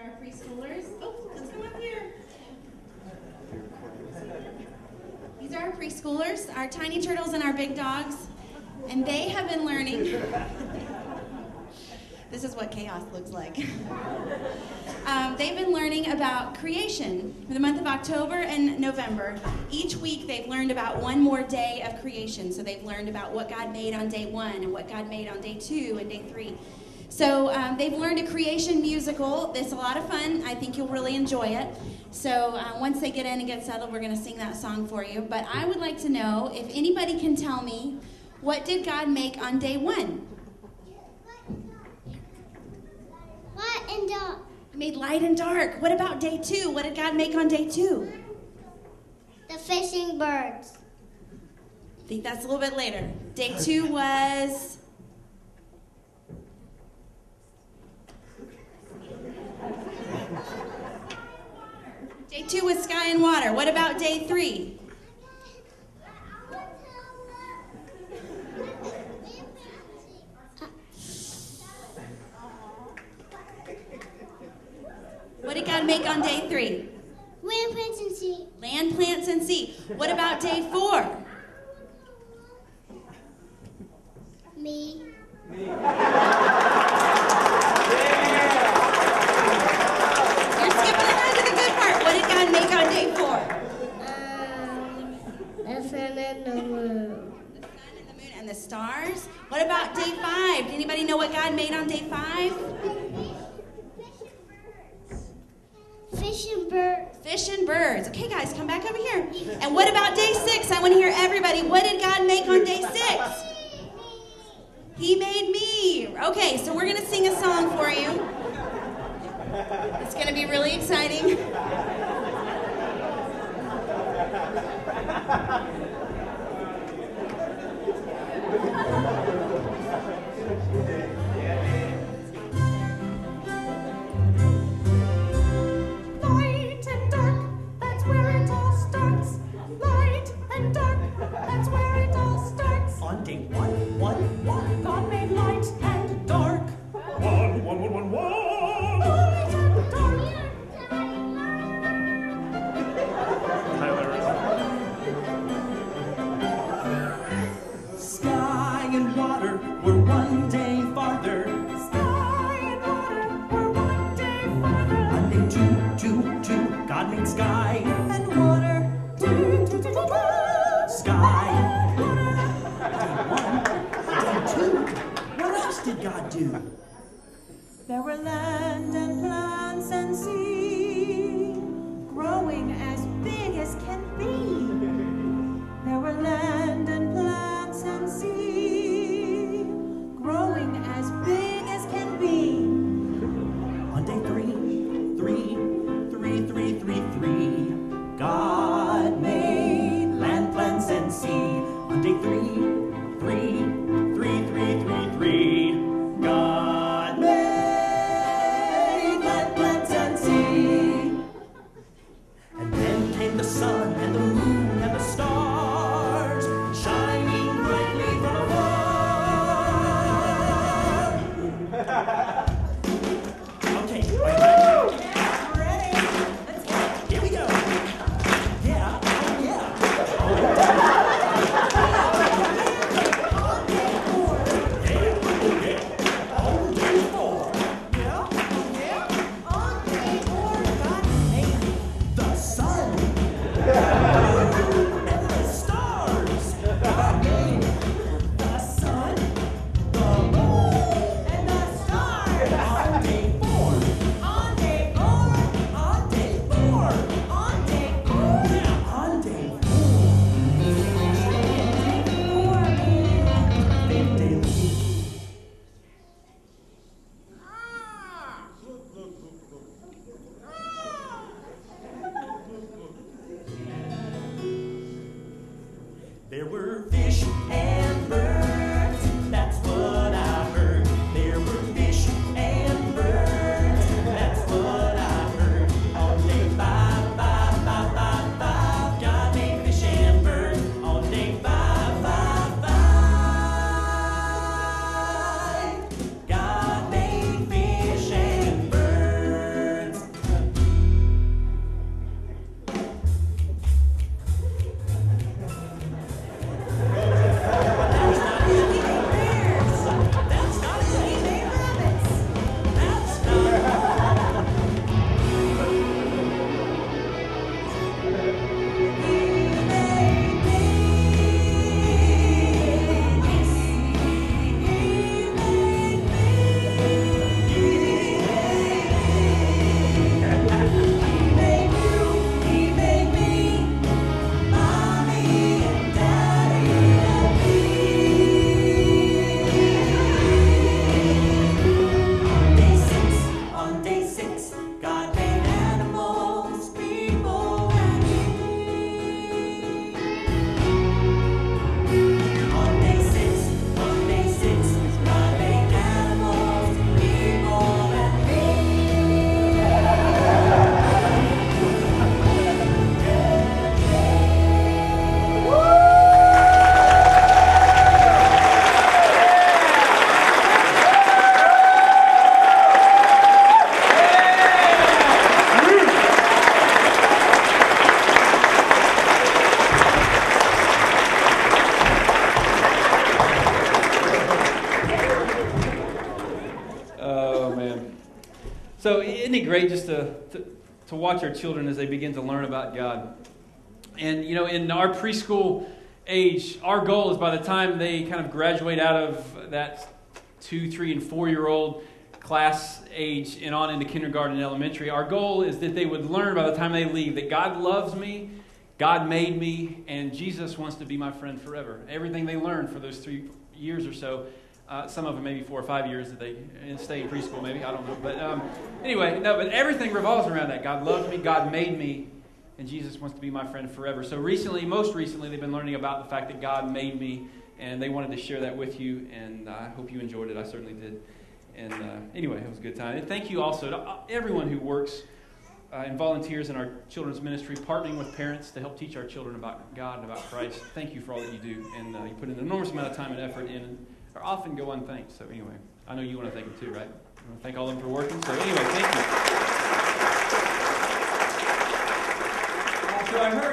our preschoolers. Oh, let's come up here. These are our preschoolers, our tiny turtles and our big dogs. And they have been learning. This is what chaos looks like. They've been learning about creation for the month of October and November. Each week they've learned about one more day of creation. So they've learned about what God made on day 1 and what God made on day 2 and day 3. So they've learned a creation musical. It's a lot of fun. I think you'll really enjoy it. So once they get in and get settled, we're going to sing that song for you. But I would like to know if anybody can tell me, what did God make on day 1? Light and dark. He made light and dark. What about day 2? What did God make on day 2? The fishing birds. I think that's a little bit later. Day 2 was... Day 2 was sky and water. What about day 3? What did God make on day 3? Land, plants, and sea. Land, plants, and sea. What about day 4? Me. You're skipping ahead to the good part. What did God make on day 4? The sun and the moon. The sun and the moon and the stars. What about day 5? Did anybody know what God made on day 5? Fish and birds. Fish and birds. Okay, guys, come back over here. And what about day 6? I want to hear everybody. What did God make on day 6? He made me. Okay, so we're going to sing a song for you. It's going to be really exciting. Light and dark, that's where it all starts. Light and dark, that's where it all starts. On day 1, God made light and dark. 1, 1, 1, 1, 1. Light and dark. Sky and water were one day farther. Sky and water were one day farther. On day 2, God made sky and water. Sky and water. Day 1, day 2. What else did God do? There were land and plants and sea, growing as big as can be. There were land and plants and sea, growing as big as can be. On day 3, God made land, plants, and sea. On day 3, God made land, plants, and sea. And then came the sun and the moon and the Oh, man. So isn't it great just to watch our children as they begin to learn about God? And, you know, in our preschool age, our goal is by the time they kind of graduate out of that 2, 3, and 4-year-old class age and on into kindergarten and elementary, our goal is that they would learn by the time they leave that God loves me, God made me, and Jesus wants to be my friend forever. Everything they learn for those 3 years or so, some of them maybe 4 or 5 years that they stay in preschool maybe, I don't know. But anyway, no, but everything revolves around that. God loves me, God made me, and Jesus wants to be my friend forever. So most recently, they've been learning about the fact that God made me, and they wanted to share that with you, and I hope you enjoyed it. I certainly did. And anyway, it was a good time. And thank you also to everyone who works and volunteers in our children's ministry, partnering with parents to help teach our children about God and about Christ. Thank you for all that you do. And you put an enormous amount of time and effort in, and are often go unthanked. So anyway, I know you want to thank them too, right? You want to thank all of them for working. So anyway, thank you. So I heard